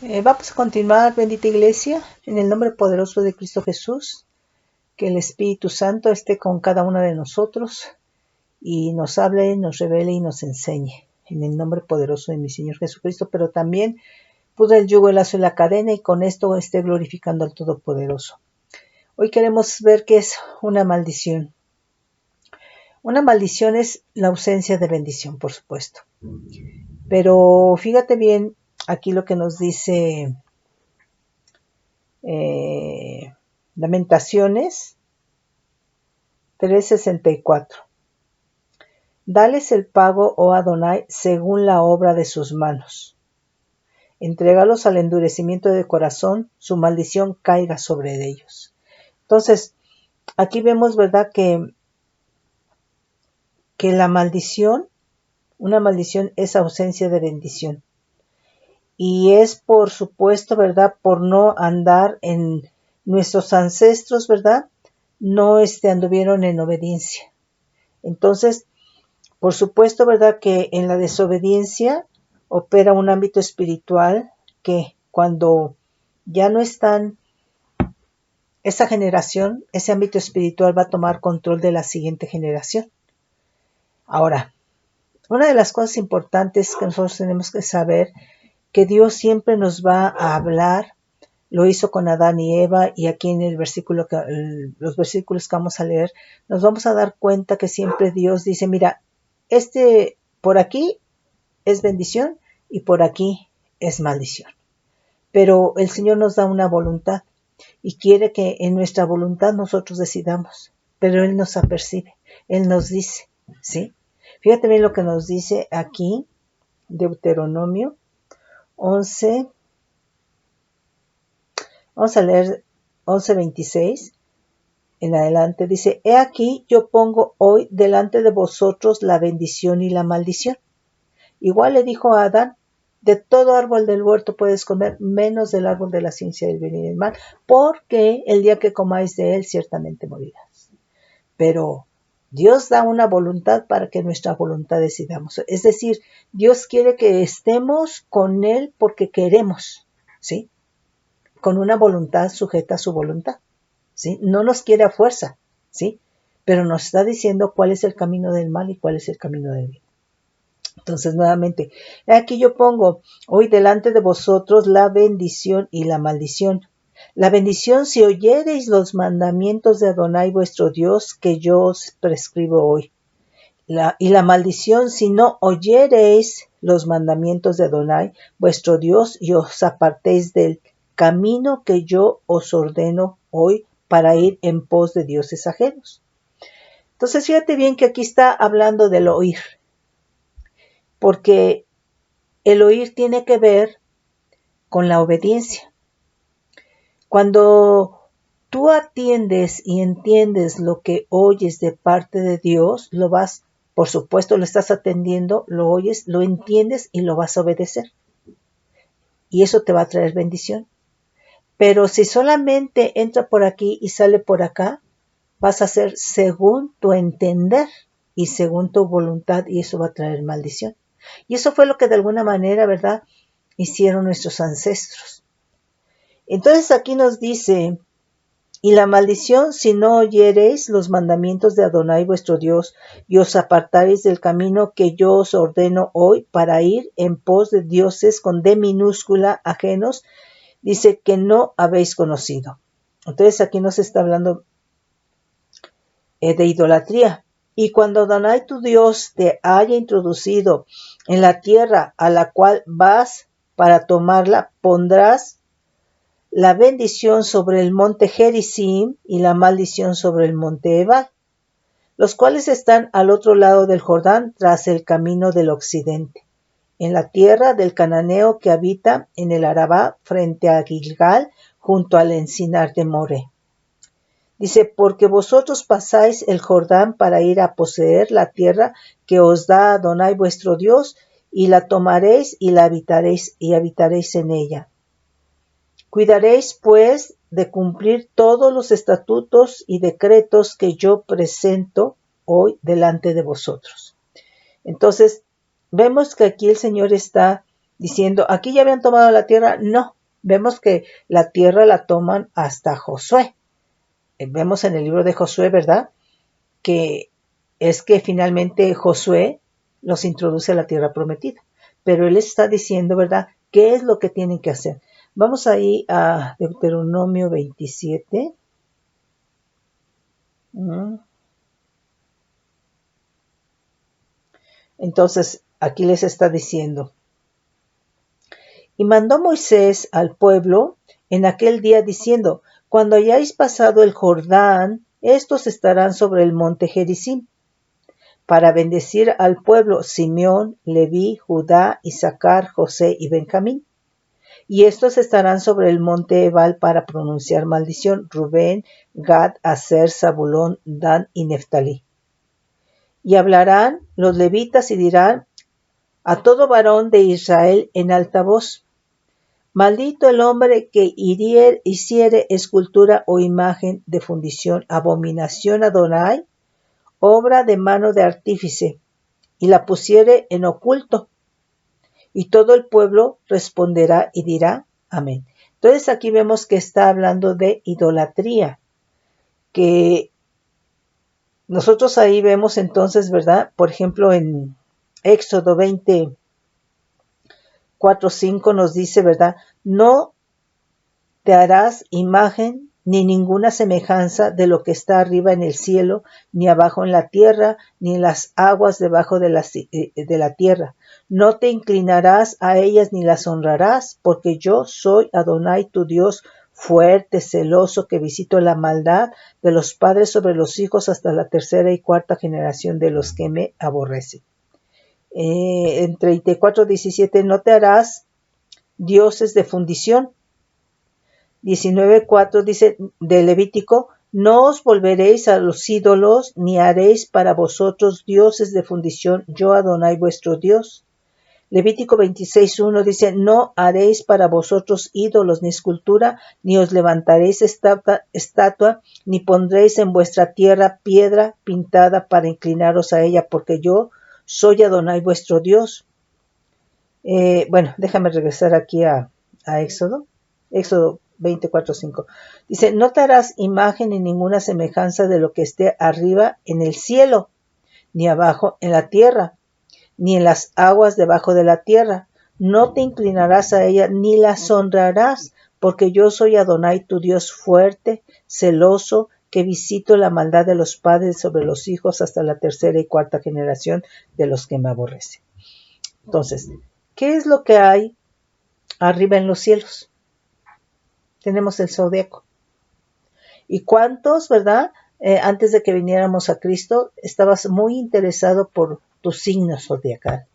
Vamos a continuar, bendita iglesia, en el nombre poderoso de Cristo Jesús, que el Espíritu Santo esté con cada uno de nosotros y nos hable, nos revele y nos enseñe, en el nombre poderoso de mi Señor Jesucristo, pero también pude el yugo, el lazo y la cadena, y con esto esté glorificando al Todopoderoso. Hoy queremos ver qué es una maldición. Una maldición es la ausencia de bendición, por supuesto. Pero fíjate bien aquí lo que nos dice Lamentaciones 3:64. Dales el pago, oh Adonai, según la obra de sus manos. Entrégalos al endurecimiento de corazón, su maldición caiga sobre ellos. Entonces, aquí vemos, ¿verdad?, que la maldición, una maldición es ausencia de bendición. Y es, por supuesto, ¿verdad?, por no andar en nuestros ancestros, ¿verdad?, no anduvieron en obediencia. Entonces, por supuesto, ¿verdad?, que en la desobediencia opera un ámbito espiritual que cuando ya no están esa generación, ese ámbito espiritual va a tomar control de la siguiente generación. Ahora, una de las cosas importantes que nosotros tenemos que saber, que Dios siempre nos va a hablar. Lo hizo con Adán y Eva, y aquí en los versículos que vamos a leer, nos vamos a dar cuenta que siempre Dios dice, mira, por aquí es bendición y por aquí es maldición. Pero el Señor nos da una voluntad y quiere que en nuestra voluntad nosotros decidamos, pero Él nos apercibe, Él nos dice, ¿sí? Fíjate bien lo que nos dice aquí, Deuteronomio 11. Vamos a leer 11:26 en adelante. Dice, he aquí yo pongo hoy delante de vosotros la bendición y la maldición. Igual le dijo a Adán, de todo árbol del huerto puedes comer, menos del árbol de la ciencia del bien y del mal, porque el día que comáis de él ciertamente morirás. Pero Dios da una voluntad para que nuestra voluntad decidamos. Es decir, Dios quiere que estemos con Él porque queremos, ¿sí? Con una voluntad sujeta a su voluntad, ¿sí? No nos quiere a fuerza, ¿sí? Pero nos está diciendo cuál es el camino del mal y cuál es el camino del bien. Entonces, nuevamente, aquí yo pongo hoy delante de vosotros la bendición y la maldición. La bendición si oyereis los mandamientos de Adonai vuestro Dios que yo os prescribo hoy. Y la maldición si no oyereis los mandamientos de Adonai vuestro Dios y os apartéis del camino que yo os ordeno hoy para ir en pos de dioses ajenos. Entonces, fíjate bien que aquí está hablando del oír, porque el oír tiene que ver con la obediencia. Cuando tú atiendes y entiendes lo que oyes de parte de Dios, por supuesto, lo estás atendiendo, lo oyes, lo entiendes y lo vas a obedecer. Y eso te va a traer bendición. Pero si solamente entra por aquí y sale por acá, vas a hacer según tu entender y según tu voluntad, y eso va a traer maldición. Y eso fue lo que de alguna manera, ¿verdad?, hicieron nuestros ancestros. Entonces aquí nos dice, y la maldición si no oyereis los mandamientos de Adonai vuestro Dios, y os apartareis del camino que yo os ordeno hoy para ir en pos de dioses con D minúscula ajenos, dice que no habéis conocido. Entonces aquí nos está hablando de idolatría. Y cuando Adonai tu Dios te haya introducido en la tierra a la cual vas para tomarla, pondrás la bendición sobre el monte Gerizim y la maldición sobre el monte Ebal, los cuales están al otro lado del Jordán tras el camino del occidente, en la tierra del cananeo que habita en el Arabá frente a Gilgal, junto al encinar de More. Dice, porque vosotros pasáis el Jordán para ir a poseer la tierra que os da Adonai vuestro Dios, y la tomaréis y la habitaréis en ella. Cuidaréis, pues, de cumplir todos los estatutos y decretos que yo presento hoy delante de vosotros. Entonces, vemos que aquí el Señor está diciendo, aquí ya habían tomado la tierra. No, vemos que la tierra la toman hasta Josué. Vemos en el libro de Josué, ¿verdad? Que es que finalmente Josué los introduce a la tierra prometida. Pero él está diciendo, ¿verdad?, qué es lo que tienen que hacer. Vamos ahí a Deuteronomio 27. Entonces, aquí les está diciendo, y mandó Moisés al pueblo en aquel día diciendo, cuando hayáis pasado el Jordán, estos estarán sobre el monte Gerizim, para bendecir al pueblo Simeón, Leví, Judá, Isaacar, José y Benjamín. Y estos estarán sobre el monte Ebal para pronunciar maldición, Rubén, Gad, Aser, Zabulón, Dan y Neftalí. Y hablarán los levitas y dirán a todo varón de Israel en alta voz, maldito el hombre que hiciere escultura o imagen de fundición, abominación a Adonai, obra de mano de artífice, y la pusiere en oculto. Y todo el pueblo responderá y dirá, amén. Entonces aquí vemos que está hablando de idolatría, que nosotros ahí vemos entonces, ¿verdad? Por ejemplo, en Éxodo 24:5 nos dice, ¿verdad? No te harás imagen ni ninguna semejanza de lo que está arriba en el cielo, ni abajo en la tierra, ni en las aguas debajo de la tierra. No te inclinarás a ellas ni las honrarás, porque yo soy Adonai tu Dios, fuerte, celoso, que visito la maldad de los padres sobre los hijos hasta la tercera y cuarta generación de los que me aborrecen. En 34:17, no te harás dioses de fundición. 19:4 dice de Levítico, no os volveréis a los ídolos, ni haréis para vosotros dioses de fundición, yo Adonai vuestro Dios. Levítico 26:1 dice, no haréis para vosotros ídolos ni escultura, ni os levantaréis estatua, ni pondréis en vuestra tierra piedra pintada para inclinaros a ella, porque yo soy Adonai vuestro Dios. Bueno, déjame regresar aquí a Éxodo. Éxodo 24:5. Dice, no te harás imagen ni ninguna semejanza de lo que esté arriba en el cielo, ni abajo en la tierra, ni en las aguas debajo de la tierra. No te inclinarás a ella, ni las honrarás, porque yo soy Adonai tu Dios fuerte, celoso, que visito la maldad de los padres sobre los hijos hasta la tercera y cuarta generación de los que me aborrecen. Entonces, ¿qué es lo que hay arriba en los cielos? Tenemos el zodiaco. ¿Y cuántos, verdad? Antes de que viniéramos a Cristo, estabas muy interesado por tu signo zodiacal,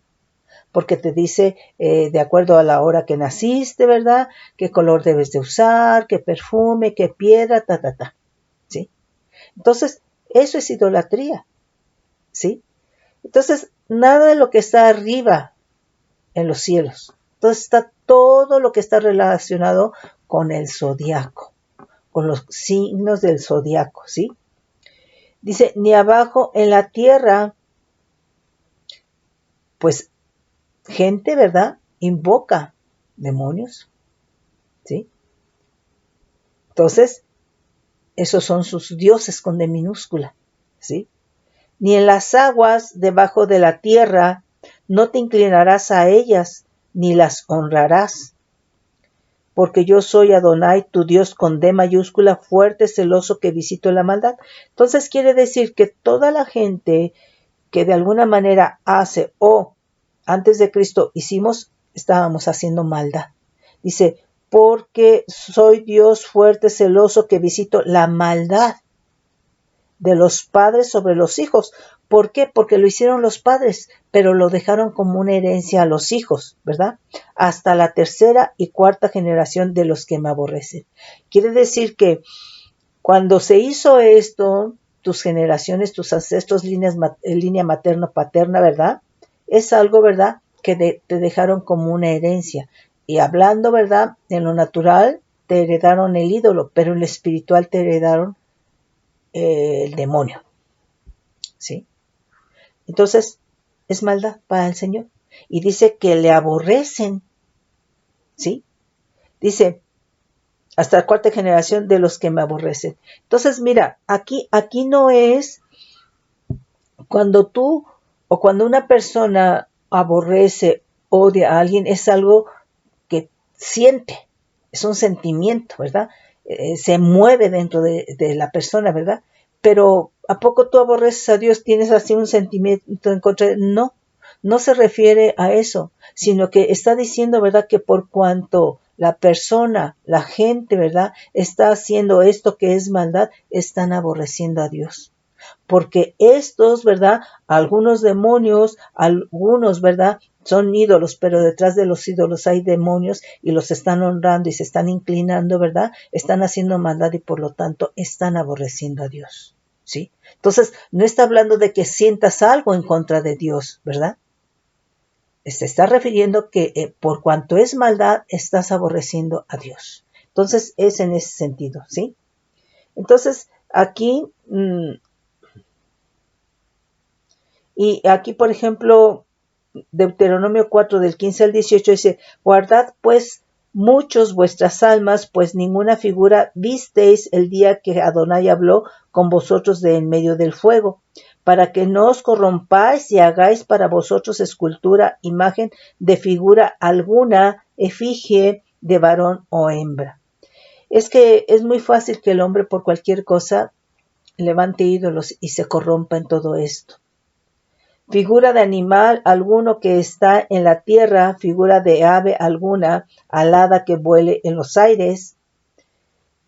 porque te dice, de acuerdo a la hora que naciste, ¿verdad? Qué color debes de usar, qué perfume, qué piedra, ¿sí? Entonces, eso es idolatría, ¿sí? Entonces, nada de lo que está arriba en los cielos. Entonces está todo lo que está relacionado con el zodiaco, con los signos del zodiaco, ¿sí? Dice, ni abajo en la tierra, pues gente, ¿verdad? Invoca demonios, ¿sí? Entonces, esos son sus dioses con D minúscula, ¿sí? Ni en las aguas debajo de la tierra, no te inclinarás a ellas, ni las honrarás. Porque yo soy Adonai, tu Dios con D mayúscula, fuerte, celoso, que visito la maldad. Entonces quiere decir que toda la gente que de alguna manera hace o antes de Cristo estábamos haciendo maldad. Dice, porque soy Dios fuerte, celoso, que visito la maldad de los padres sobre los hijos. ¿Por qué? Porque lo hicieron los padres, pero lo dejaron como una herencia a los hijos, ¿verdad? Hasta la tercera y cuarta generación de los que me aborrecen. Quiere decir que cuando se hizo esto, tus generaciones, tus ancestros, línea materno-paterna, ¿verdad? Es algo, ¿verdad? Que te dejaron como una herencia. Y hablando, ¿verdad? En lo natural te heredaron el ídolo, pero en lo espiritual te heredaron el demonio, ¿sí? Entonces, es maldad para el Señor. Y dice que le aborrecen, ¿sí? Dice, hasta la cuarta generación de los que me aborrecen. Entonces, mira, aquí no es cuando tú o cuando una persona aborrece, odia a alguien, es algo que siente, es un sentimiento, ¿verdad? Se mueve dentro de la persona, ¿verdad? Pero ¿a poco tú aborreces a Dios? ¿Tienes así un sentimiento en contra de? No, no se refiere a eso, sino que está diciendo, ¿verdad? Que por cuanto la persona, la gente, ¿verdad? Está haciendo esto que es maldad, están aborreciendo a Dios. Porque estos, ¿verdad? Algunos demonios, algunos, ¿verdad? Son ídolos, pero detrás de los ídolos hay demonios y los están honrando y se están inclinando, ¿verdad? Están haciendo maldad y por lo tanto están aborreciendo a Dios, ¿sí? Entonces, no está hablando de que sientas algo en contra de Dios, ¿verdad? Se está refiriendo que por cuanto es maldad, estás aborreciendo a Dios. Entonces, es en ese sentido, ¿sí? Entonces, aquí y aquí, por ejemplo, Deuteronomio 4 del 15 al 18 dice, guardad pues muchos vuestras almas, pues ninguna figura visteis el día que Adonai habló con vosotros de en medio del fuego, para que no os corrompáis y hagáis para vosotros escultura, imagen de figura alguna, efigie de varón o hembra. Es que es muy fácil que el hombre por cualquier cosa levante ídolos y se corrompa en todo esto. Figura de animal alguno que está en la tierra, figura de ave alguna, alada que vuele en los aires,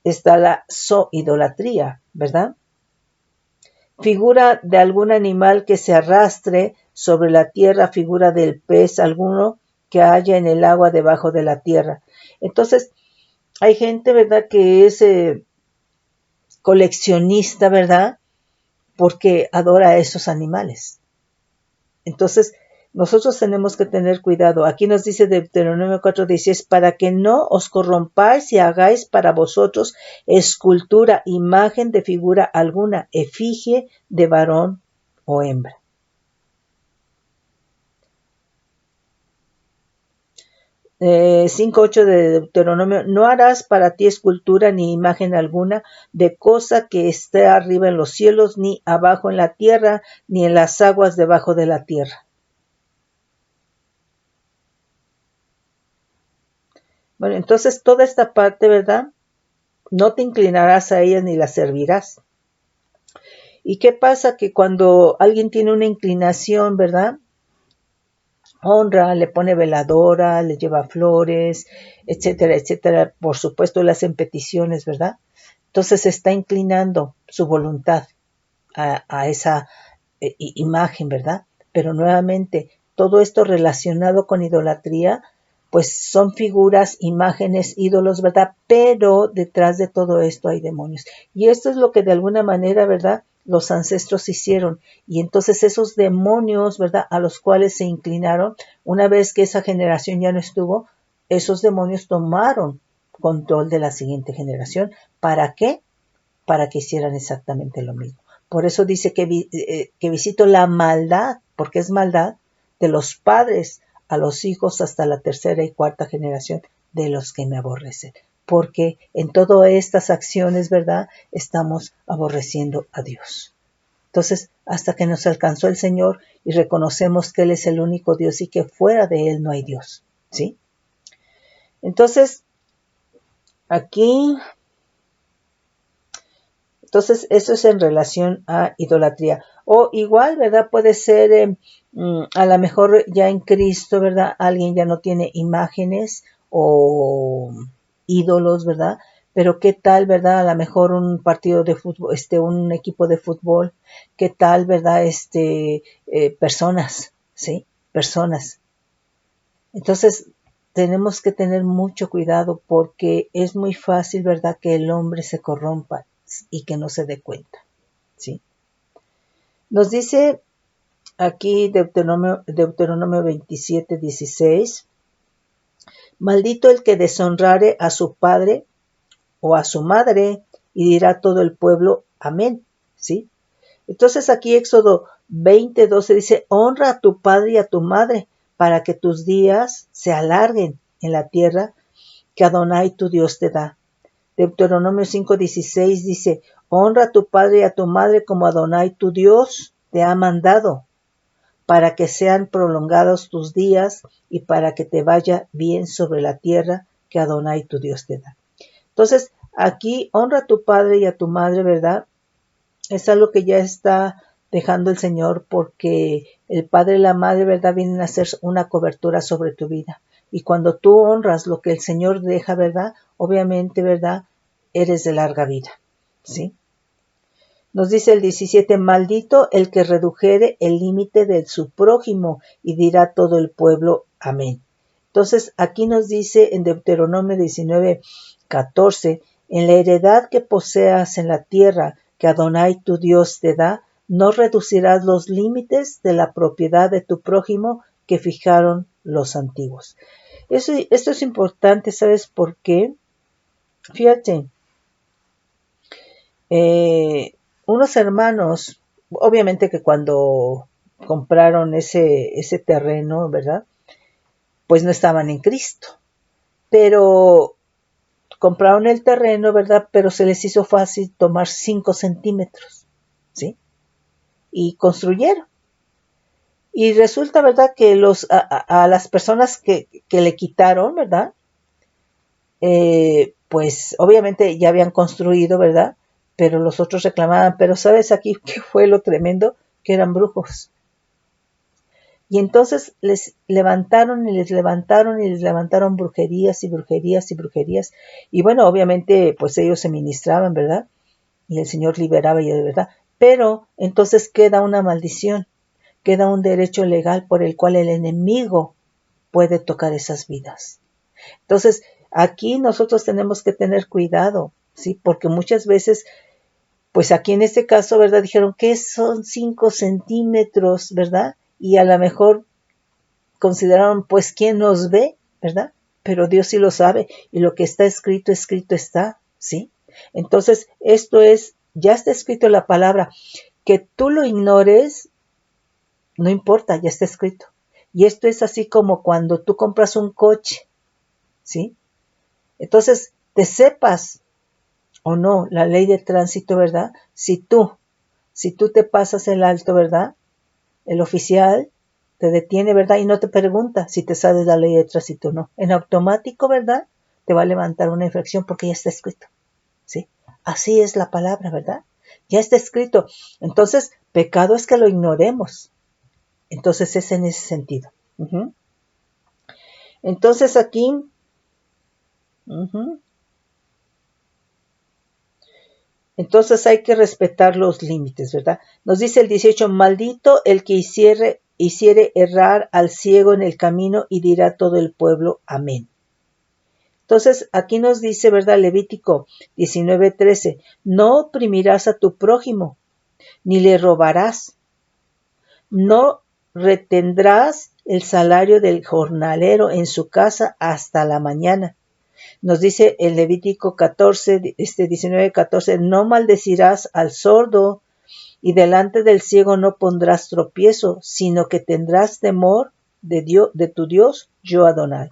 está la idolatría, ¿verdad? Figura de algún animal que se arrastre sobre la tierra, figura del pez alguno que haya en el agua debajo de la tierra. Entonces, hay gente, ¿verdad?, que es coleccionista, ¿verdad?, porque adora a esos animales. Entonces, nosotros tenemos que tener cuidado. Aquí nos dice Deuteronomio 4:16, para que no os corrompáis y hagáis para vosotros escultura, imagen de figura alguna, efigie de varón o hembra. Eh, 5:8 de Deuteronomio, no harás para ti escultura ni imagen alguna de cosa que esté arriba en los cielos, ni abajo en la tierra, ni en las aguas debajo de la tierra. Bueno, entonces toda esta parte, ¿verdad? No te inclinarás a ellas ni las servirás. ¿Y qué pasa? Que cuando alguien tiene una inclinación, ¿verdad?, honra, le pone veladora, le lleva flores, etcétera, etcétera. Por supuesto, le hacen peticiones, ¿verdad? Entonces está inclinando su voluntad a esa imagen, ¿verdad? Pero nuevamente, todo esto relacionado con idolatría, pues son figuras, imágenes, ídolos, ¿verdad? Pero detrás de todo esto hay demonios. Y esto es lo que de alguna manera, ¿verdad?, los ancestros hicieron. Y entonces esos demonios, ¿verdad?, a los cuales se inclinaron, una vez que esa generación ya no estuvo, esos demonios tomaron control de la siguiente generación. ¿Para qué? Para que hicieran exactamente lo mismo. Por eso dice que visito la maldad, porque es maldad, de los padres a los hijos hasta la tercera y cuarta generación de los que me aborrecen. Porque en todas estas acciones, ¿verdad?, estamos aborreciendo a Dios. Entonces, hasta que nos alcanzó el Señor y reconocemos que Él es el único Dios y que fuera de Él no hay Dios, ¿sí? Entonces, aquí... Entonces, eso es en relación a idolatría. O igual, ¿verdad? Puede ser, a lo mejor ya en Cristo, ¿verdad? Alguien ya no tiene imágenes o ídolos, ¿verdad? Pero qué tal, ¿verdad? A lo mejor un partido de fútbol, un equipo de fútbol, qué tal, ¿verdad? Personas, ¿sí? Personas. Entonces, tenemos que tener mucho cuidado porque es muy fácil, ¿verdad?, que el hombre se corrompa y que no se dé cuenta, ¿sí? Nos dice aquí Deuteronomio 27:16, maldito el que deshonrare a su padre o a su madre, y dirá todo el pueblo, amén, ¿sí? Entonces aquí Éxodo 20:12 dice, honra a tu padre y a tu madre, para que tus días se alarguen en la tierra que Adonai tu Dios te da. Deuteronomio 5:16 dice, honra a tu padre y a tu madre como Adonai tu Dios te ha mandado, para que sean prolongados tus días y para que te vaya bien sobre la tierra que Adonai tu Dios te da. Entonces, aquí honra a tu padre y a tu madre, ¿verdad? Es algo que ya está dejando el Señor, porque el padre y la madre, ¿verdad?, vienen a hacer una cobertura sobre tu vida. Y cuando tú honras lo que el Señor deja, ¿verdad?, obviamente, ¿verdad?, eres de larga vida, ¿sí? Nos dice el 17, maldito el que redujere el límite de su prójimo, y dirá todo el pueblo, amén. Entonces, aquí nos dice en Deuteronomio 19:14, en la heredad que poseas en la tierra que Adonai tu Dios te da, no reducirás los límites de la propiedad de tu prójimo que fijaron los antiguos. Esto es importante, ¿sabes por qué? Fíjate, unos hermanos, obviamente que cuando compraron ese terreno, ¿verdad?, pues no estaban en Cristo, pero compraron el terreno, ¿verdad?, pero se les hizo fácil tomar 5 centímetros, ¿sí? Y construyeron. Y resulta, ¿verdad?, que a las personas que le quitaron, ¿verdad?, pues obviamente ya habían construido, ¿verdad?, pero los otros reclamaban, pero ¿sabes aquí qué fue lo tremendo? Que eran brujos. Y entonces les levantaron y les levantaron y les levantaron brujerías y brujerías y brujerías. Y bueno, obviamente pues ellos se ministraban, ¿verdad?, y el Señor liberaba y de verdad. Pero entonces queda una maldición, queda un derecho legal por el cual el enemigo puede tocar esas vidas. Entonces, aquí nosotros tenemos que tener cuidado, ¿sí? Porque muchas veces, pues aquí en este caso, ¿verdad?, dijeron que son 5 centímetros, ¿verdad? Y a lo mejor consideraron, pues, ¿quién nos ve?, ¿verdad? Pero Dios sí lo sabe, y lo que está escrito, escrito está, ¿sí? Entonces, esto es, ya está escrito en la palabra. Que tú lo ignores, no importa, ya está escrito. Y esto es así como cuando tú compras un coche, ¿sí? Entonces, te sepas o no la ley de tránsito, ¿verdad? Si tú te pasas el alto, ¿verdad?, el oficial te detiene, ¿verdad?, y no te pregunta si te sabes la ley de tránsito o no. En automático, ¿verdad?, te va a levantar una infracción porque ya está escrito, ¿sí? Así es la palabra, ¿verdad? Ya está escrito. Entonces, pecado es que lo ignoremos. Entonces, es en ese sentido. Entonces, aquí, entonces hay que respetar los límites, ¿verdad? Nos dice el 18, maldito el que hiciere errar al ciego en el camino, y dirá todo el pueblo, amén. Entonces, aquí nos dice, ¿verdad?, Levítico 19:13, no oprimirás a tu prójimo, ni le robarás, no retendrás el salario del jornalero en su casa hasta la mañana. Nos dice el Levítico 19:14, no maldecirás al sordo, y delante del ciego no pondrás tropiezo, sino que tendrás temor de tu Dios, yo Adonai.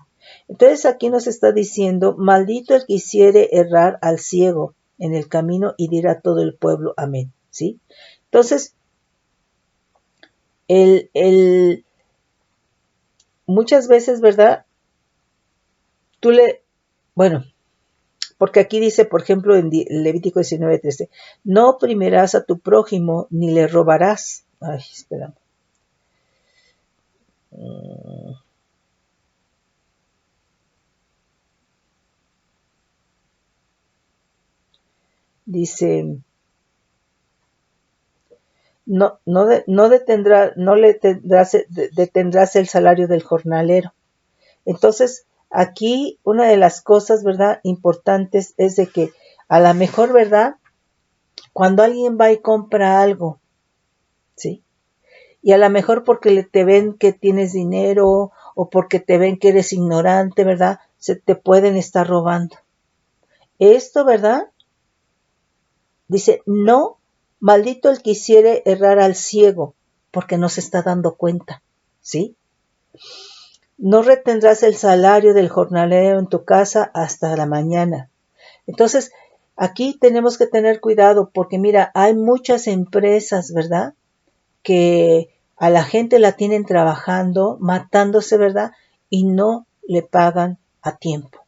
Entonces aquí nos está diciendo, maldito el que hiciere errar al ciego en el camino, y dirá todo el pueblo, amén, ¿sí? Entonces, muchas veces, ¿verdad?, bueno, porque aquí dice, por ejemplo, en Levítico 19:13, no oprimirás a tu prójimo, ni le robarás. Ay, espera. Dice, detendrás el salario del jornalero. Entonces, aquí una de las cosas, ¿verdad?, importantes es de que a lo mejor, ¿verdad?, cuando alguien va y compra algo, ¿sí?, y a lo mejor porque te ven que tienes dinero o porque te ven que eres ignorante, ¿verdad?, se te pueden estar robando. Esto, ¿verdad?, dice, no, maldito el que hiciere errar al ciego, porque no se está dando cuenta, ¿sí? No retendrás el salario del jornalero en tu casa hasta la mañana. Entonces, aquí tenemos que tener cuidado porque mira, hay muchas empresas, ¿verdad?, que a la gente la tienen trabajando, matándose, ¿verdad?, y no le pagan a tiempo.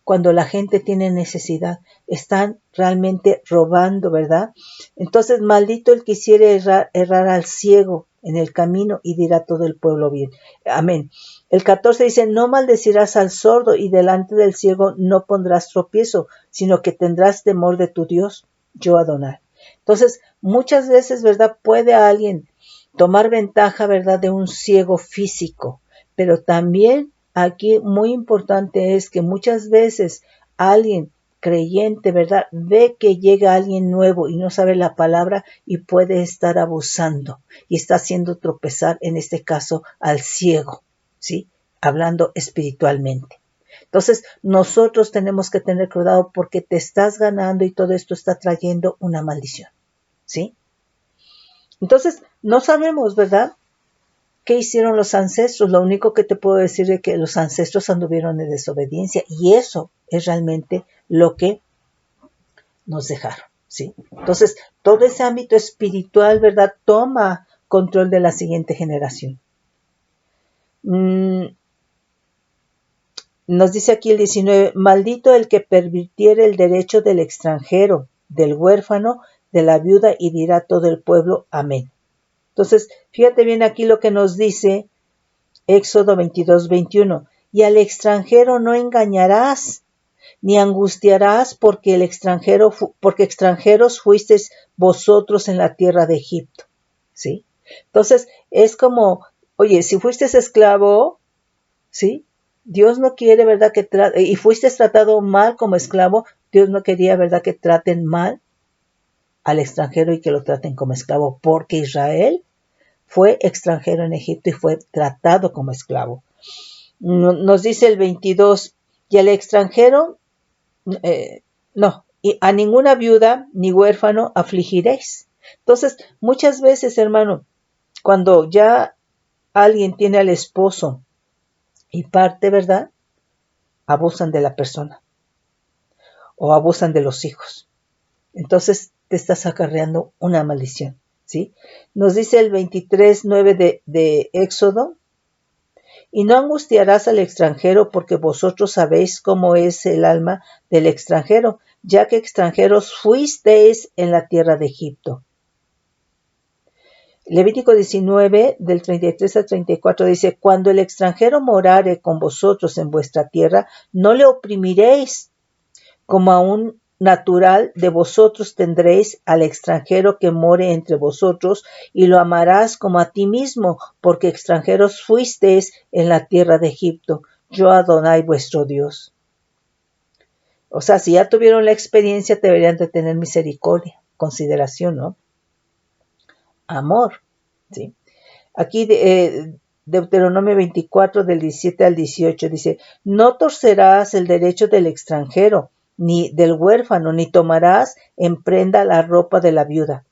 Cuando la gente tiene necesidad, están realmente robando, ¿verdad? Entonces, maldito el que hiciere errar al ciego en el camino y dirá todo el pueblo bien. Amén. El 14 dice, no maldecirás al sordo y delante del ciego no pondrás tropiezo, sino que tendrás temor de tu Dios, yo Adonai. Entonces, muchas veces, ¿verdad?, puede alguien tomar ventaja, ¿verdad?, de un ciego físico, pero también aquí muy importante es que muchas veces alguien creyente, ¿verdad?, ve que llega alguien nuevo y no sabe la palabra y puede estar abusando y está haciendo tropezar, en este caso, al ciego, ¿sí?, hablando espiritualmente. Entonces, nosotros tenemos que tener cuidado porque te estás ganando y todo esto está trayendo una maldición, ¿sí? Entonces, no sabemos, ¿verdad?, ¿qué hicieron los ancestros? Lo único que te puedo decir es que los ancestros anduvieron en desobediencia y eso es realmente lo que nos dejaron, ¿sí? Entonces, todo ese ámbito espiritual, ¿verdad?, toma control de la siguiente generación. Nos dice aquí el 19, maldito el que pervirtiere el derecho del extranjero, del huérfano, de la viuda, y dirá todo el pueblo, amén. Entonces, fíjate bien aquí lo que nos dice Éxodo 22:21, y al extranjero no engañarás, ni angustiarás porque extranjeros fuisteis vosotros en la tierra de Egipto, ¿sí? Entonces, es como, oye, si fuiste esclavo, ¿sí?, Dios no quiere, ¿verdad?, y fuiste tratado mal como esclavo, Dios no quería, ¿verdad?, que traten mal al extranjero y que lo traten como esclavo, porque Israel fue extranjero en Egipto y fue tratado como esclavo. Nos dice el 22, y al extranjero, y a ninguna viuda ni huérfano afligiréis. Entonces, muchas veces, hermano, cuando ya alguien tiene al esposo y parte, ¿verdad?, abusan de la persona o abusan de los hijos. Entonces, te estás acarreando una maldición, ¿sí? Nos dice el 23:9 de Éxodo, y no angustiarás al extranjero porque vosotros sabéis cómo es el alma del extranjero, ya que extranjeros fuisteis en la tierra de Egipto. Levítico 19, del 33 al 34 dice, cuando el extranjero morare con vosotros en vuestra tierra, no le oprimiréis, como a un natural de vosotros tendréis al extranjero que more entre vosotros, y lo amarás como a ti mismo, porque extranjeros fuisteis en la tierra de Egipto, yo Adonai vuestro Dios. O sea, si ya tuvieron la experiencia, deberían de tener misericordia, consideración, ¿no? Amor, ¿sí? Aquí Deuteronomio 24, del 17 al 18, dice, no torcerás el derecho del extranjero, ni del huérfano, ni tomarás en prenda la ropa de la viuda,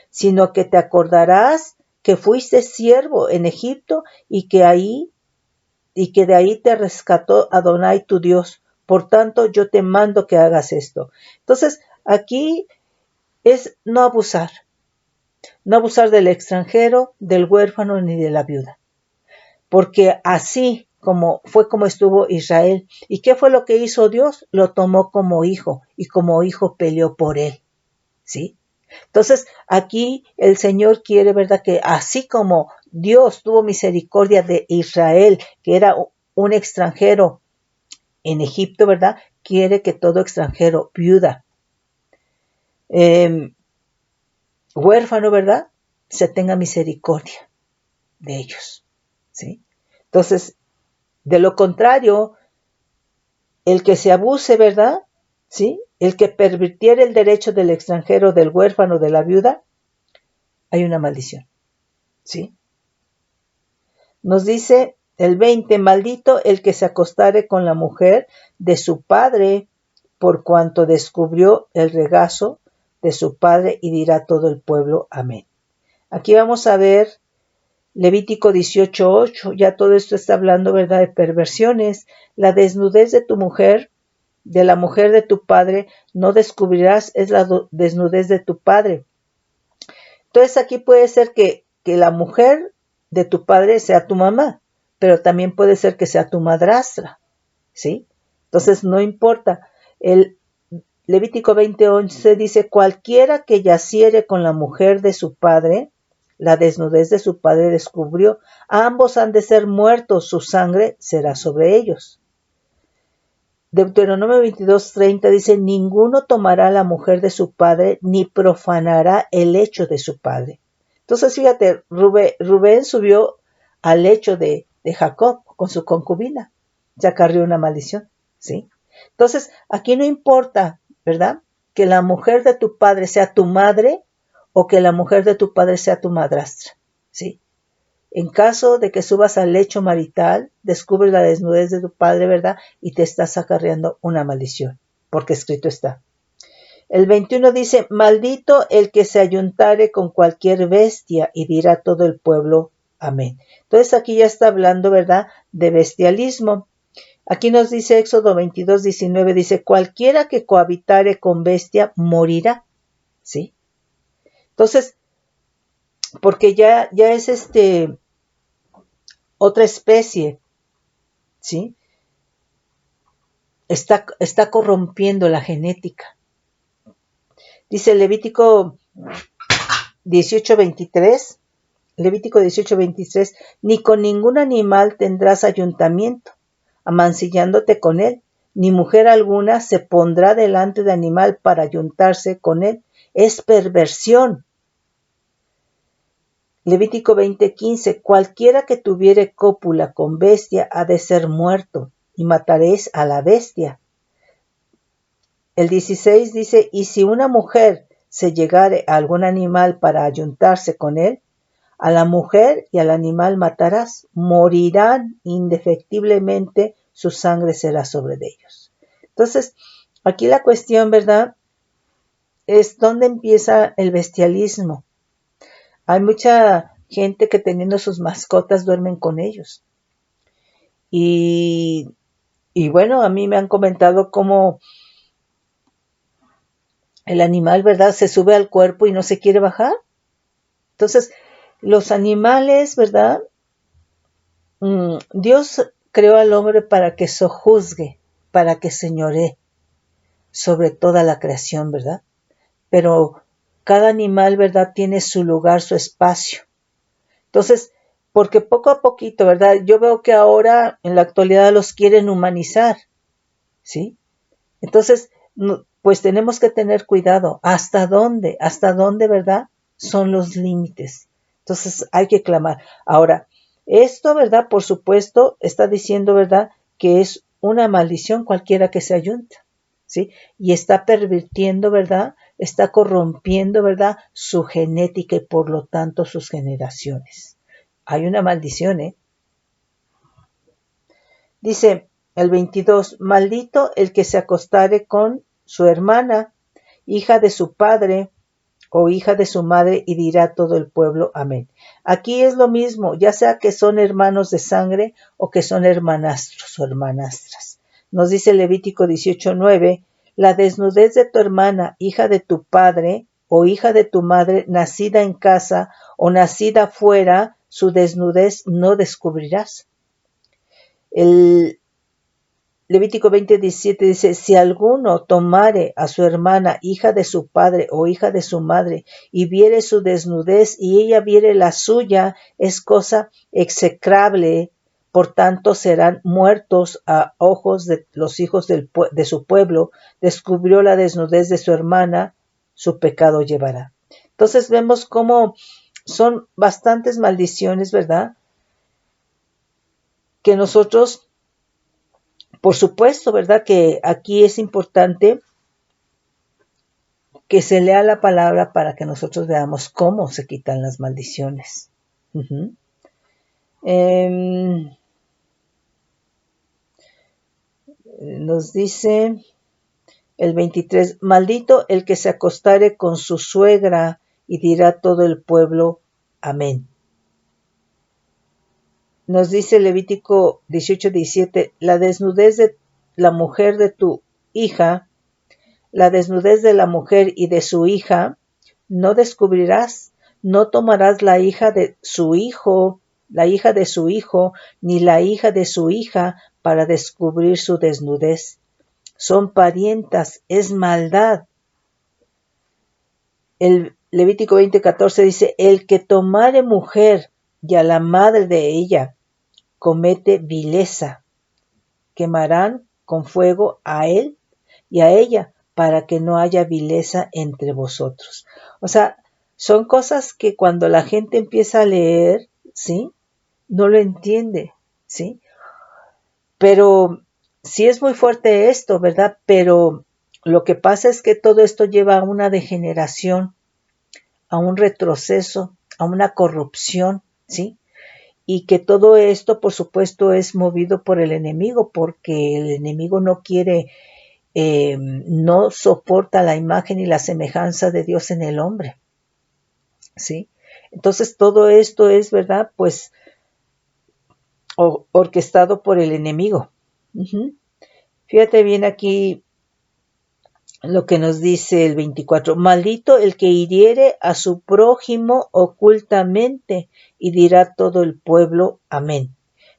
sino que te acordarás que fuiste siervo en Egipto y que de ahí te rescató Adonai tu Dios. Por tanto, yo te mando que hagas esto. Entonces, aquí es no abusar del extranjero, del huérfano, ni de la viuda. Porque así como estuvo Israel. ¿Y qué fue lo que hizo Dios? Lo tomó como hijo y como hijo peleó por él, ¿sí? Entonces, aquí el Señor quiere, ¿verdad?, que así como Dios tuvo misericordia de Israel, que era un extranjero en Egipto, ¿verdad?, quiere que todo extranjero, viuda, huérfano, ¿verdad?, se tenga misericordia de ellos, ¿sí? Entonces, de lo contrario, el que se abuse, ¿verdad?, ¿sí?, el que pervirtiere el derecho del extranjero, del huérfano, de la viuda, hay una maldición, ¿sí? Nos dice el 20, maldito el que se acostare con la mujer de su padre, por cuanto descubrió el regazo de su padre, y dirá todo el pueblo, amén. Aquí vamos a ver Levítico 18:8, ya todo esto está hablando, ¿verdad?, de perversiones. La desnudez de tu mujer, de la mujer de tu padre, no descubrirás, es la desnudez de tu padre. Entonces aquí puede ser que la mujer de tu padre sea tu mamá, pero también puede ser que sea tu madrastra, ¿sí? Entonces no importa. El Levítico 20:11 dice, cualquiera que yaciere con la mujer de su padre, la desnudez de su padre descubrió, ambos han de ser muertos, su sangre será sobre ellos. Deuteronomio 22:30 dice, ninguno tomará la mujer de su padre, ni profanará el lecho de su padre. Entonces, fíjate, Rubén subió al lecho de Jacob con su concubina. Ya acarreó una maldición, ¿sí? Entonces, aquí no importa, ¿verdad?, que la mujer de tu padre sea tu madre o que la mujer de tu padre sea tu madrastra, ¿sí? En caso de que subas al lecho marital, descubres la desnudez de tu padre, ¿verdad?, y te estás acarreando una maldición, porque escrito está. El 21 dice, maldito el que se ayuntare con cualquier bestia, y dirá todo el pueblo, amén. Entonces aquí ya está hablando, ¿verdad?, de bestialismo. Aquí nos dice Éxodo 22:19, dice, cualquiera que cohabitare con bestia morirá, ¿sí? Entonces, porque ya es otra especie, ¿sí? Está corrompiendo la genética. Dice Levítico 18:23, ni con ningún animal tendrás ayuntamiento, amancillándote con él, ni mujer alguna se pondrá delante de animal para ayuntarse con él, es perversión. Levítico 20:15, cualquiera que tuviere cópula con bestia ha de ser muerto, y mataréis a la bestia. El 16 dice, y si una mujer se llegare a algún animal para ayuntarse con él, a la mujer y al animal matarás, morirán indefectiblemente, su sangre será sobre ellos. Entonces, aquí la cuestión, ¿verdad?, es dónde empieza el bestialismo. Hay mucha gente que teniendo sus mascotas duermen con ellos. Y bueno, a mí me han comentado cómo el animal, ¿verdad?, se sube al cuerpo y no se quiere bajar. Entonces, los animales, ¿verdad? Dios creó al hombre para que sojuzgue, para que señoree sobre toda la creación, ¿verdad? Pero cada animal, ¿verdad?, tiene su lugar, su espacio. Entonces, porque poco a poquito, ¿verdad?, yo veo que ahora en la actualidad los quieren humanizar, ¿sí? Entonces, pues tenemos que tener cuidado. ¿Hasta dónde, verdad?, son los límites? Entonces hay que clamar. Ahora, esto, ¿verdad?, por supuesto, está diciendo, ¿verdad?, que es una maldición cualquiera que se ayunta, ¿sí? Y está pervirtiendo, ¿verdad?, está corrompiendo, ¿verdad?, su genética y por lo tanto sus generaciones. Hay una maldición, ¿eh? Dice el 22, maldito el que se acostare con su hermana, hija de su padre o hija de su madre, y dirá todo el pueblo, amén. Aquí es lo mismo, ya sea que son hermanos de sangre o que son hermanastros o hermanastras. Nos dice Levítico 18:9, la desnudez de tu hermana, hija de tu padre o hija de tu madre, nacida en casa o nacida fuera, su desnudez no descubrirás. El Levítico 20:17 dice, si alguno tomare a su hermana, hija de su padre o hija de su madre, y viere su desnudez y ella viere la suya, es cosa execrable, por tanto serán muertos a ojos de los hijos de su pueblo, descubrió la desnudez de su hermana, su pecado llevará. Entonces vemos cómo son bastantes maldiciones, ¿verdad?, que nosotros, por supuesto, ¿verdad?, que aquí es importante que se lea la palabra para que nosotros veamos cómo se quitan las maldiciones. Uh-huh. Nos dice el 23, maldito el que se acostare con su suegra, y dirá todo el pueblo, amén. nos dice Levítico 18:17, la desnudez de la mujer de tu hija, la desnudez de la mujer y de su hija, no descubrirás, no tomarás la hija de su hijo, ni la hija de su hija para descubrir su desnudez. Son parientas, es maldad. El Levítico 20:14 dice, el que tomare mujer y a la madre de ella, comete vileza. Quemarán con fuego a él y a ella, para que no haya vileza entre vosotros. O sea, son cosas que cuando la gente empieza a leer, ¿sí? No lo entiende, ¿sí? Pero sí es muy fuerte esto, ¿verdad? Pero lo que pasa es que todo esto lleva a una degeneración, a un retroceso, a una corrupción, ¿sí? Y que todo esto, por supuesto, es movido por el enemigo, porque el enemigo no quiere, no soporta la imagen y la semejanza de Dios en el hombre, ¿sí? Entonces todo esto es, ¿verdad? Pues orquestado por el enemigo. Uh-huh. Fíjate bien aquí lo que nos dice el 24. Maldito el que hiriere a su prójimo ocultamente, y dirá todo el pueblo, amén.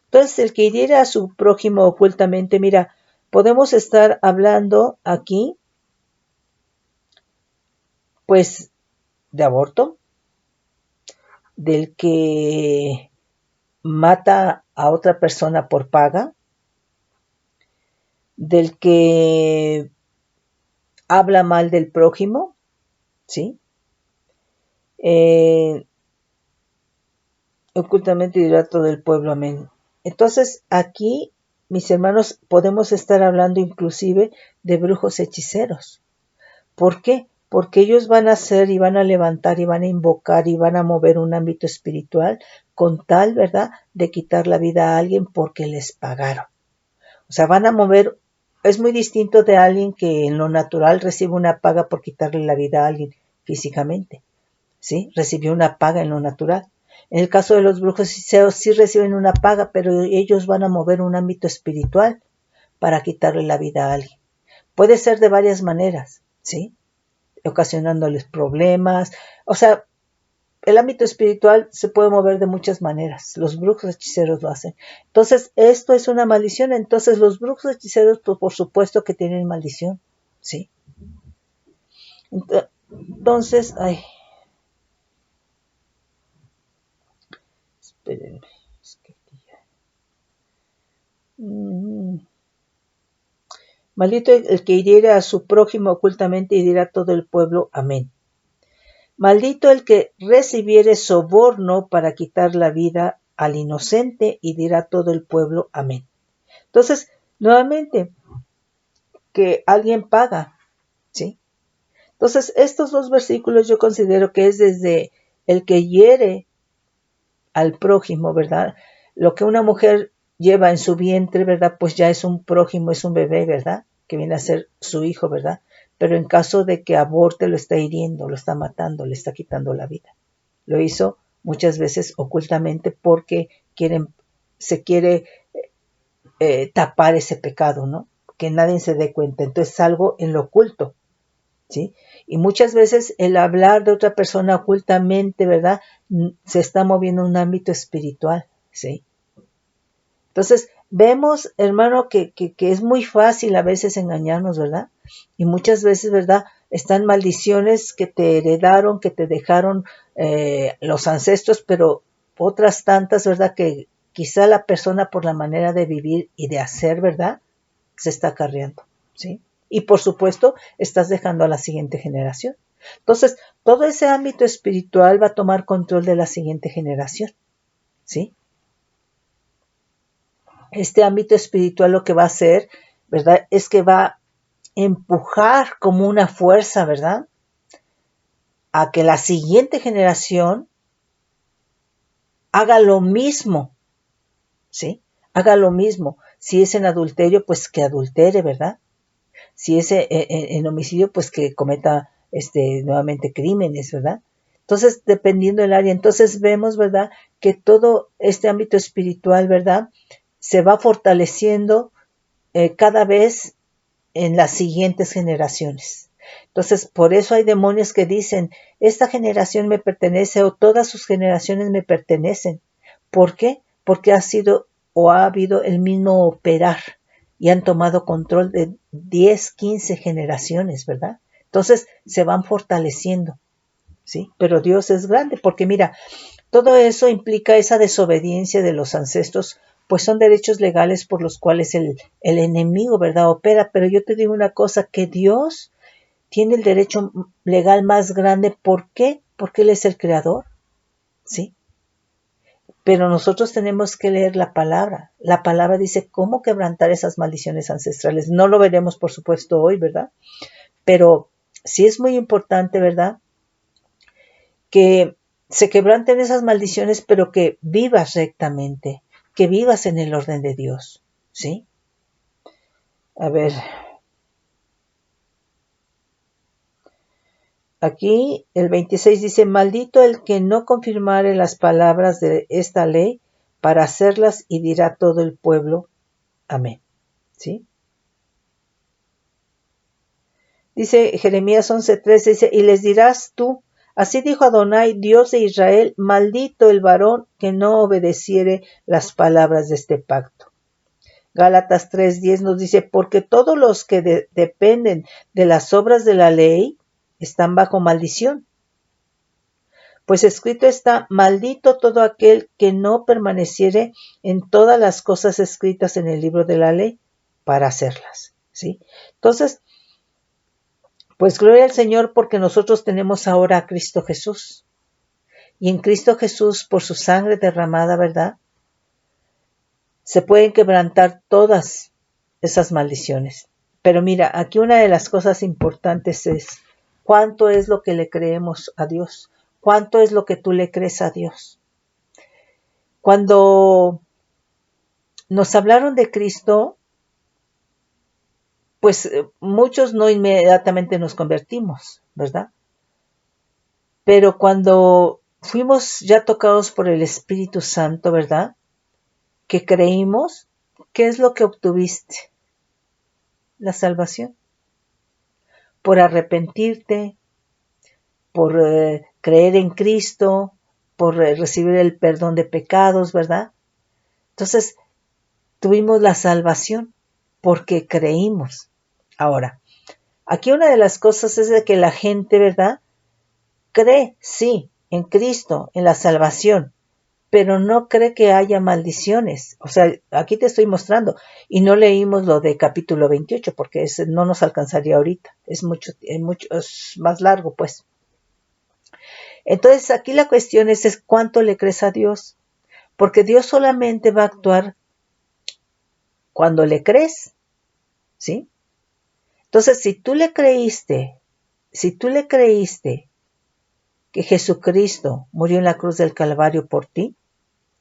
Entonces, el que hiriere a su prójimo ocultamente, mira, podemos estar hablando aquí, pues, de aborto, del que mata a otra persona por paga, del que habla mal del prójimo, ¿sí? Ocultamente dirá todo el pueblo, amén. Entonces, aquí, mis hermanos, podemos estar hablando inclusive de brujos hechiceros. ¿Por qué? Porque ellos van a hacer y van a levantar y van a invocar y van a mover un ámbito espiritual con tal, ¿verdad?, de quitar la vida a alguien porque les pagaron. O sea, van a mover, es muy distinto de alguien que en lo natural recibe una paga por quitarle la vida a alguien físicamente, ¿sí? Recibió una paga en lo natural. En el caso de los brujos hechiceros sí reciben una paga, pero ellos van a mover un ámbito espiritual para quitarle la vida a alguien. Puede ser de varias maneras, ¿sí? Ocasionándoles problemas. O sea, el ámbito espiritual se puede mover de muchas maneras. Los brujos hechiceros lo hacen. Entonces, esto es una maldición. Entonces, los brujos hechiceros, pues, por supuesto que tienen maldición, ¿sí? Entonces, ay, espérenme. Es que maldito el que hiriere a su prójimo ocultamente, y dirá todo el pueblo, amén. Maldito el que recibiere soborno para quitar la vida al inocente, y dirá todo el pueblo, amén. Entonces, nuevamente, que alguien paga, ¿sí? Entonces, estos dos versículos yo considero que es desde el que hiere al prójimo, ¿verdad? Lo que una mujer lleva en su vientre, ¿verdad? Pues ya es un prójimo, es un bebé, ¿verdad? Que viene a ser su hijo, ¿verdad? Pero en caso de que aborte, lo está hiriendo, lo está matando, le está quitando la vida. Lo hizo muchas veces ocultamente porque se quiere tapar ese pecado, ¿no? Que nadie se dé cuenta. Entonces es algo en lo oculto, ¿sí? Y muchas veces el hablar de otra persona ocultamente, ¿verdad? Se está moviendo en un ámbito espiritual, ¿sí? Entonces, vemos, hermano, que es muy fácil a veces engañarnos, ¿verdad? Y muchas veces, ¿verdad? Están maldiciones que te heredaron, que te dejaron los ancestros, pero otras tantas, ¿verdad? Que quizá la persona por la manera de vivir y de hacer, ¿verdad? Se está acarreando, ¿sí? Y por supuesto, estás dejando a la siguiente generación. Entonces, todo ese ámbito espiritual va a tomar control de la siguiente generación, ¿sí? Este ámbito espiritual lo que va a hacer, ¿verdad? Es que va a empujar como una fuerza, ¿verdad? A que la siguiente generación haga lo mismo, ¿sí? Haga lo mismo. Si es en adulterio, pues que adultere, ¿verdad? Si es en homicidio, pues que cometa nuevamente crímenes, ¿verdad? Entonces, dependiendo del área, entonces vemos, ¿verdad?, que todo este ámbito espiritual, ¿verdad?, se va fortaleciendo cada vez en las siguientes generaciones. Entonces, por eso hay demonios que dicen, esta generación me pertenece o todas sus generaciones me pertenecen. ¿Por qué? Porque ha sido o ha habido el mismo operar y han tomado control de 10, 15 generaciones, ¿verdad? Entonces, se van fortaleciendo, ¿sí? Pero Dios es grande, porque mira, todo eso implica esa desobediencia de los ancestros, pues son derechos legales por los cuales el enemigo, ¿verdad?, opera. Pero yo te digo una cosa, que Dios tiene el derecho legal más grande. ¿Por qué? Porque Él es el creador, ¿sí? Pero nosotros tenemos que leer la palabra. La palabra dice cómo quebrantar esas maldiciones ancestrales. No lo veremos, por supuesto, hoy, ¿verdad? Pero sí es muy importante, ¿verdad?, que se quebranten esas maldiciones, pero que vivas rectamente, que vivas en el orden de Dios, ¿sí? A ver, aquí el 26 dice, maldito el que no confirmare las palabras de esta ley para hacerlas, y dirá todo el pueblo, amén, ¿sí? Dice Jeremías 11:3, dice, y les dirás tú, así dijo Adonai, Dios de Israel, maldito el varón que no obedeciere las palabras de este pacto. Gálatas 3:10 nos dice, porque todos los que dependen de las obras de la ley están bajo maldición. Pues escrito está, maldito todo aquel que no permaneciere en todas las cosas escritas en el libro de la ley para hacerlas, ¿sí? Entonces, pues gloria al Señor, porque nosotros tenemos ahora a Cristo Jesús. Y en Cristo Jesús, por su sangre derramada, ¿verdad?, se pueden quebrantar todas esas maldiciones. Pero mira, aquí una de las cosas importantes es cuánto es lo que le creemos a Dios, cuánto es lo que tú le crees a Dios. Cuando nos hablaron de Cristo, pues muchos no inmediatamente nos convertimos, ¿verdad? Pero cuando fuimos ya tocados por el Espíritu Santo, ¿verdad?, que creímos, ¿qué es lo que obtuviste? La salvación. Por arrepentirte, por creer en Cristo, por recibir el perdón de pecados, ¿verdad? Entonces, tuvimos la salvación porque creímos. Ahora, aquí una de las cosas es de que la gente, ¿verdad?, cree, sí, en Cristo, en la salvación, pero no cree que haya maldiciones. O sea, aquí te estoy mostrando, y no leímos lo de capítulo 28, porque no nos alcanzaría ahorita, es más largo, pues. Entonces, aquí la cuestión es cuánto le crees a Dios, porque Dios solamente va a actuar cuando le crees, ¿sí? Entonces, si tú le creíste que Jesucristo murió en la cruz del Calvario por ti,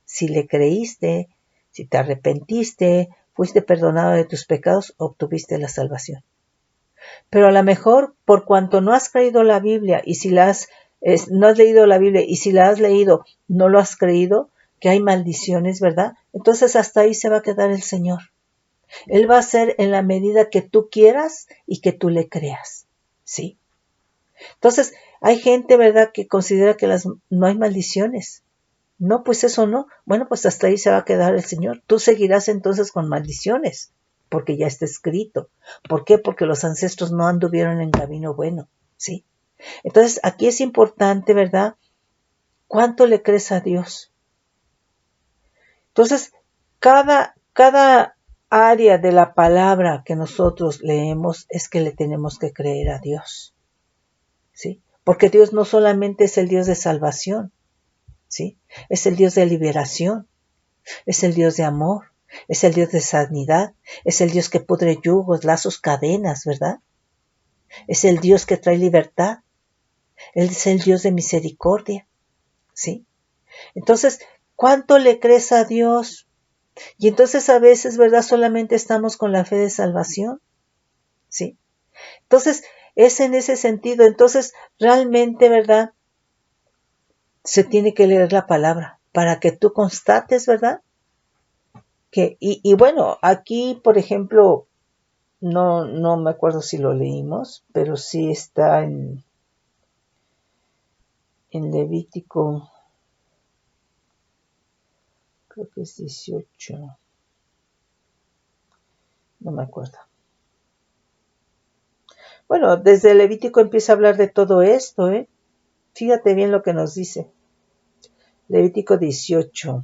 si le creíste, si te arrepentiste, fuiste perdonado de tus pecados, obtuviste la salvación. Pero a lo mejor, por cuanto no has creído la Biblia, y si no has leído la Biblia, y si la has leído, no lo has creído, que hay maldiciones, ¿verdad? Entonces hasta ahí se va a quedar el Señor. Él va a hacer en la medida que tú quieras y que tú le creas, ¿sí? Entonces, hay gente, ¿verdad?, que considera que no hay maldiciones. No, pues eso no. Bueno, pues hasta ahí se va a quedar el Señor. Tú seguirás entonces con maldiciones, porque ya está escrito. ¿Por qué? Porque los ancestros no anduvieron en camino bueno, ¿sí? Entonces, aquí es importante, ¿verdad?, ¿cuánto le crees a Dios? Entonces, cada área de la palabra que nosotros leemos es que le tenemos que creer a Dios, ¿sí? Porque Dios no solamente es el Dios de salvación, ¿sí? Es el Dios de liberación, es el Dios de amor, es el Dios de sanidad, es el Dios que pudre yugos, lazos, cadenas, ¿verdad? Es el Dios que trae libertad, Él es el Dios de misericordia, ¿sí? Entonces, ¿cuánto le crees a Dios? Y entonces a veces, ¿verdad?, solamente estamos con la fe de salvación, ¿sí? Entonces, es en ese sentido. Entonces, realmente, ¿verdad?, se tiene que leer la palabra para que tú constates, ¿verdad? Y bueno, aquí, por ejemplo, no me acuerdo si lo leímos, pero sí está en Levítico, creo que es 18, no me acuerdo. Bueno, desde Levítico empieza a hablar de todo esto, ¿eh? Fíjate bien lo que nos dice. Levítico 18.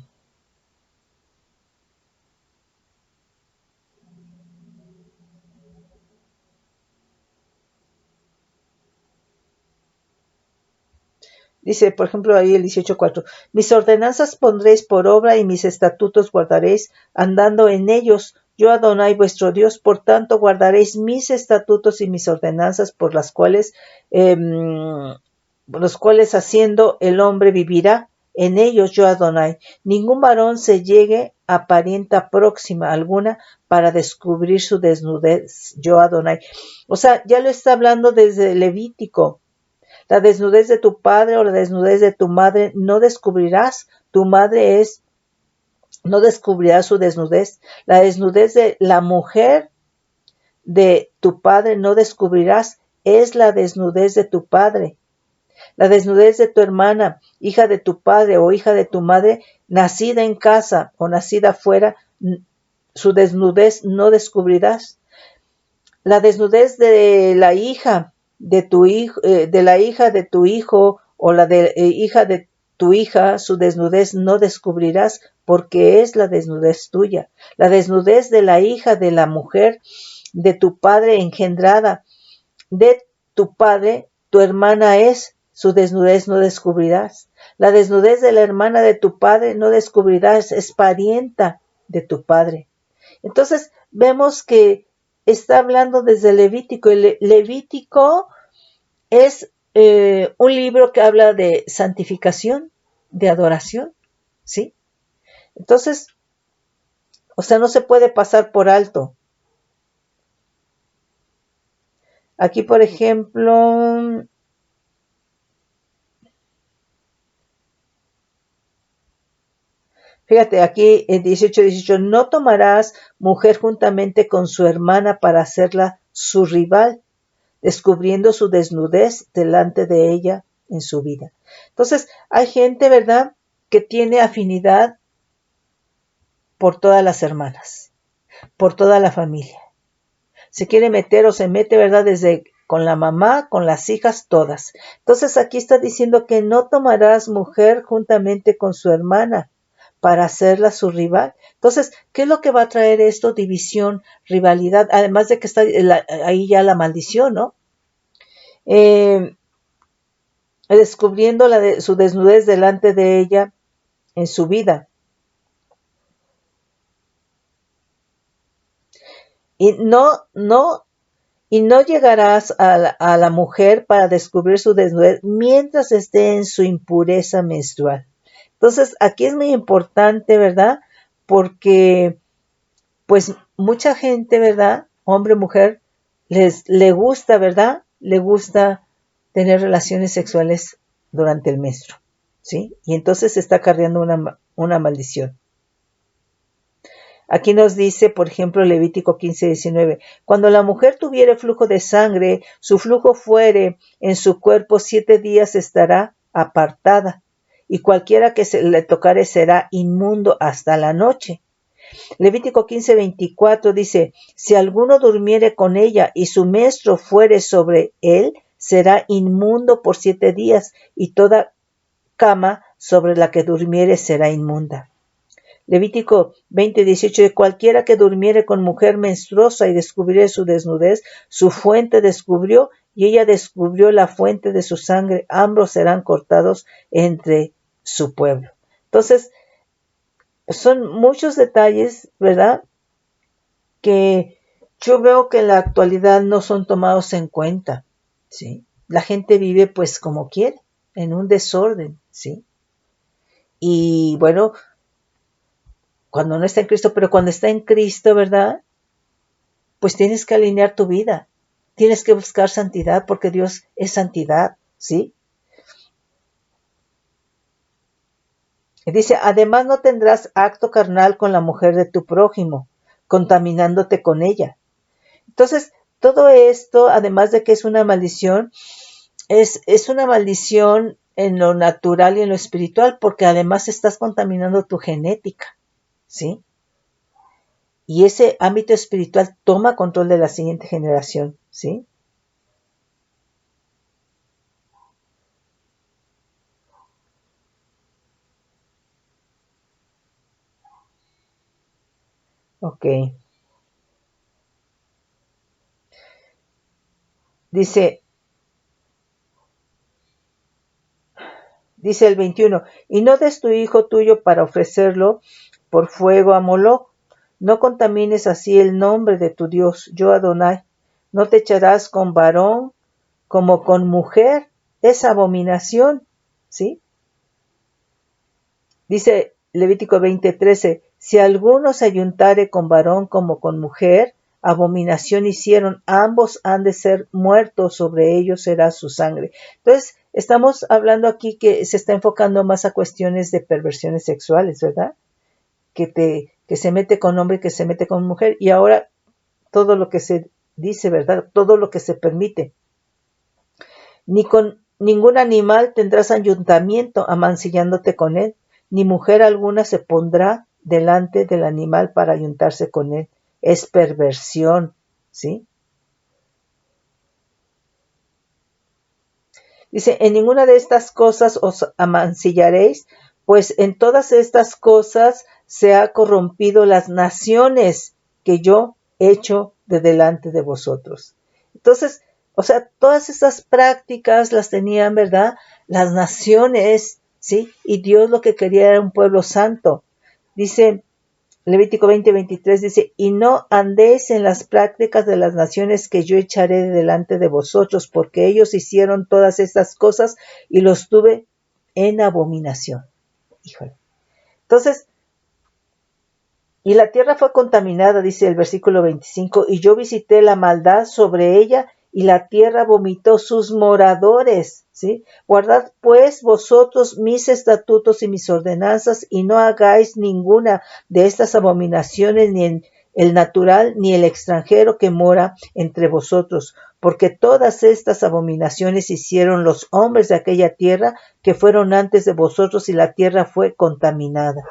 Dice, por ejemplo, ahí el 18:4. Mis ordenanzas pondréis por obra y mis estatutos guardaréis, andando en ellos. Yo Adonai vuestro Dios, por tanto guardaréis mis estatutos y mis ordenanzas por los cuales haciendo el hombre vivirá. En ellos yo Adonai. Ningún varón se llegue a parienta próxima alguna para descubrir su desnudez. Yo Adonai. O sea, ya lo está hablando desde Levítico. La desnudez de tu padre o la desnudez de tu madre no descubrirás. Tu madre no descubrirá su desnudez. La desnudez de la mujer de tu padre no descubrirás. Es la desnudez de tu padre. La desnudez de tu hermana, hija de tu padre o hija de tu madre, nacida en casa o nacida fuera, su desnudez no descubrirás. La desnudez de la hija de tu hijo, de la hija de tu hijo o la de hija de tu hija, su desnudez no descubrirás, porque es la desnudez tuya. La desnudez de la hija de la mujer de tu padre engendrada de tu padre, tu hermana es, su desnudez no descubrirás. La desnudez de la hermana de tu padre no descubrirás, es parienta de tu padre. Entonces vemos que está hablando desde Levítico. El Levítico es un libro que habla de santificación, de adoración, ¿sí? Entonces, o sea, no se puede pasar por alto. Aquí, por ejemplo, fíjate, aquí en 18:18, no tomarás mujer juntamente con su hermana para hacerla su rival, descubriendo su desnudez delante de ella en su vida. Entonces, hay gente, ¿verdad?, que tiene afinidad por todas las hermanas, por toda la familia. Se quiere meter o se mete, ¿verdad?, desde con la mamá, con las hijas, todas. Entonces, aquí está diciendo que no tomarás mujer juntamente con su hermana para hacerla su rival. Entonces, ¿qué es lo que va a traer esto? División, rivalidad, además de que está ahí ya la maldición, ¿no? Descubriendo su desnudez delante de ella en su vida. Y no llegarás a la mujer para descubrir su desnudez mientras esté en su impureza menstrual. Entonces, aquí es muy importante, ¿verdad? Porque, pues, mucha gente, ¿verdad? Hombre, mujer, le gusta, ¿verdad? Le gusta tener relaciones sexuales durante el menstruo, ¿sí? Y entonces se está acarreando una maldición. Aquí nos dice, por ejemplo, Levítico 15:19, cuando la mujer tuviere flujo de sangre, su flujo fuere en su cuerpo 7 días estará apartada, y cualquiera que se le tocare será inmundo hasta la noche. Levítico 15:24 dice, si alguno durmiere con ella y su menstruo fuere sobre él, será inmundo por 7 días, y toda cama sobre la que durmiere será inmunda. Levítico 20:18, de cualquiera que durmiere con mujer menstruosa y descubriere su desnudez, su fuente descubrió, y ella descubrió la fuente de su sangre, ambos serán cortados entre su pueblo. Entonces, son muchos detalles, ¿verdad?, que yo veo que en la actualidad no son tomados en cuenta, ¿sí? La gente vive pues como quiere, en un desorden, ¿sí? Y bueno, cuando no está en Cristo, pero cuando está en Cristo, ¿verdad?, pues tienes que alinear tu vida, tienes que buscar santidad porque Dios es santidad, ¿sí? Y dice, además no tendrás acto carnal con la mujer de tu prójimo, contaminándote con ella. Entonces, todo esto, además de que es una maldición, es una maldición en lo natural y en lo espiritual, porque además estás contaminando tu genética, ¿sí? Y ese ámbito espiritual toma control de la siguiente generación, ¿sí? Ok. Dice el 21, y no des tu hijo tuyo para ofrecerlo por fuego a Moloc. No contamines así el nombre de tu Dios, yo Adonai. No te echarás con varón como con mujer, es abominación, ¿sí? Dice Levítico 20:13, si alguno se ayuntare con varón como con mujer, abominación hicieron, ambos han de ser muertos, sobre ellos será su sangre. Entonces, estamos hablando aquí que se está enfocando más a cuestiones de perversiones sexuales, ¿verdad? Que se mete con hombre, que se mete con mujer, y ahora todo lo que se dice, ¿verdad? Todo lo que se permite. Ni con ningún animal tendrás ayuntamiento amancillándote con él, ni mujer alguna se pondrá delante del animal para ayuntarse con él. Es perversión, ¿sí? Dice, en ninguna de estas cosas os amancillaréis, pues en todas estas cosas se ha corrompido las naciones que yo he hecho de delante de vosotros. Entonces, o sea, todas esas prácticas las tenían, ¿verdad? Las naciones, ¿sí? Y Dios lo que quería era un pueblo santo. Dice, Levítico 20:23 dice, y no andéis en las prácticas de las naciones que yo echaré de delante de vosotros, porque ellos hicieron todas estas cosas y los tuve en abominación. Híjole. Entonces, y la tierra fue contaminada, dice el versículo 25, y yo visité la maldad sobre ella, y la tierra vomitó sus moradores, ¿sí? Guardad pues vosotros mis estatutos y mis ordenanzas, y no hagáis ninguna de estas abominaciones, ni en el natural, ni el extranjero que mora entre vosotros, porque todas estas abominaciones hicieron los hombres de aquella tierra que fueron antes de vosotros, y la tierra fue contaminada.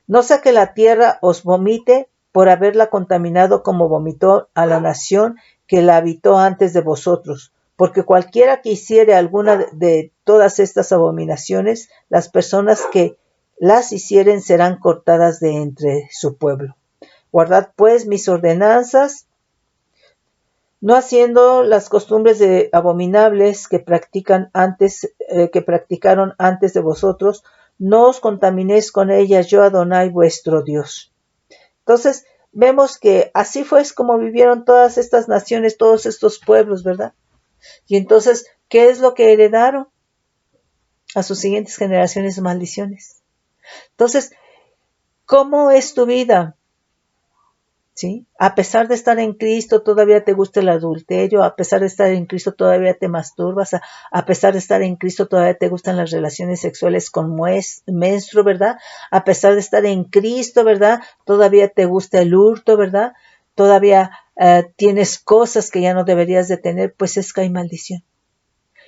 No sea que la tierra os vomite por haberla contaminado como vomitó a la nación que la habitó antes de vosotros, porque cualquiera que hiciere alguna de todas estas abominaciones, las personas que las hicieren serán cortadas de entre su pueblo. Guardad pues mis ordenanzas, no haciendo las costumbres de abominables que practicaron antes de vosotros, no os contaminéis con ellas, yo Adonai vuestro Dios. Entonces, vemos que así fue como vivieron todas estas naciones, todos estos pueblos, ¿verdad? Y entonces, ¿qué es lo que heredaron a sus siguientes generaciones? Maldiciones. Entonces, ¿cómo es tu vida? ¿Sí? A pesar de estar en Cristo, todavía te gusta el adulterio, a pesar de estar en Cristo, todavía te masturbas, a pesar de estar en Cristo, todavía te gustan las relaciones sexuales con menstruo, ¿verdad? A pesar de estar en Cristo, ¿verdad? Todavía te gusta el hurto, ¿verdad? Todavía tienes cosas que ya no deberías de tener, pues es que hay maldición.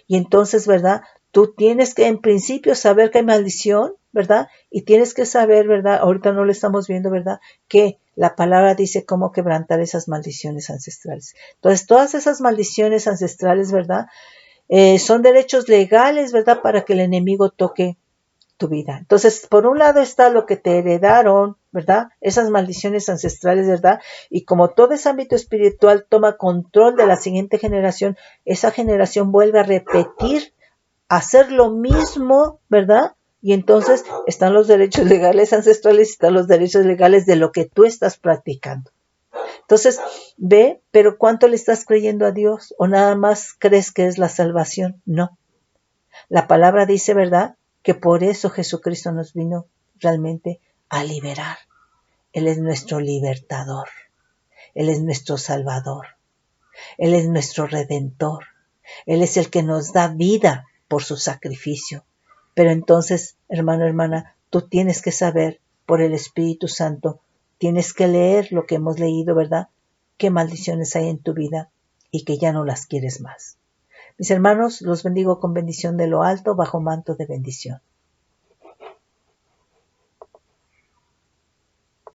Y entonces, ¿verdad? Tú tienes que en principio saber que hay maldición, ¿verdad? Y tienes que saber, ¿verdad? Ahorita no lo estamos viendo, ¿verdad? Que la palabra dice cómo quebrantar esas maldiciones ancestrales. Entonces, todas esas maldiciones ancestrales, ¿verdad? Son derechos legales, ¿verdad? Para que el enemigo toque tu vida. Entonces, por un lado está lo que te heredaron, ¿verdad? Esas maldiciones ancestrales, ¿verdad? Y como todo ese ámbito espiritual toma control de la siguiente generación, esa generación vuelve a repetir, hacer lo mismo, ¿verdad? Y entonces están los derechos legales ancestrales y están los derechos legales de lo que tú estás practicando. Entonces, ve, pero ¿cuánto le estás creyendo a Dios? ¿O nada más crees que es la salvación? No. La palabra dice, ¿verdad?, que por eso Jesucristo nos vino realmente a liberar. Él es nuestro libertador. Él es nuestro salvador. Él es nuestro redentor. Él es el que nos da vida por su sacrificio. Pero entonces, hermano, hermana, tú tienes que saber por el Espíritu Santo, tienes que leer lo que hemos leído, ¿verdad? Qué maldiciones hay en tu vida y que ya no las quieres más. Mis hermanos, los bendigo con bendición de lo alto, bajo manto de bendición.